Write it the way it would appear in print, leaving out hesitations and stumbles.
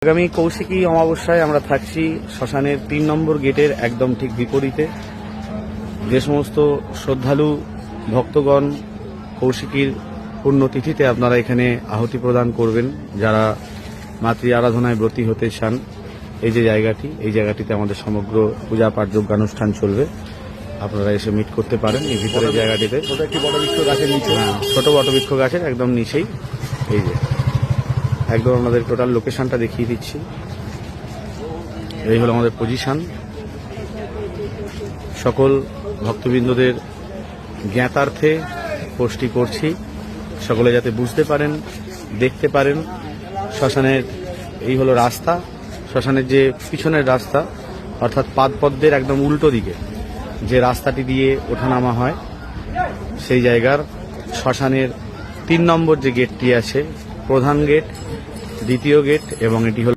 আগামী কৌশিকী অমাবস্যায় আমরা থাকছি শ্মশানের ৩ নম্বর গেটের একদম ঠিক বিপরীতে। যে সমস্ত শ্রদ্ধালু ভক্তগণ কৌশিকীর পুণ্যতিথিতে আপনারা এখানে আহুতি প্রদান করবেন, যারা মাতৃ আরাধনায় ব্রতী হতে চান, এই যে জায়গাটি, এই জায়গাটিতে আমাদের সমগ্র পূজা পাঠ যজ্ঞানুষ্ঠান চলবে। আপনারা এসে মিট করতে পারেন এই ভিতরের জায়গাটিতে। ছোট বটবৃক্ষ গাছের একদম নিচেই এই যে একদম আমাদের টোটাল লোকেশনটা দেখিয়ে দিচ্ছি। এই হলো আমাদের পজিশন। সকল ভক্তবৃন্দদের জ্ঞাতার্থে পোস্টটি করছি, সকলে যাতে বুঝতে পারেন, দেখতে পারেন। শ্মশানের এই হলো রাস্তা, শ্মশানের যে পিছনের রাস্তা অর্থাৎ পাদপদ্মের একদম উল্টো দিকে যে রাস্তাটি দিয়ে ওঠানামা হয়, সেই জায়গার শ্মশানের ৩ নম্বর যে গেটটি আছে, প্রধান গেট, দ্বিতীয় গেট এবং এটি হল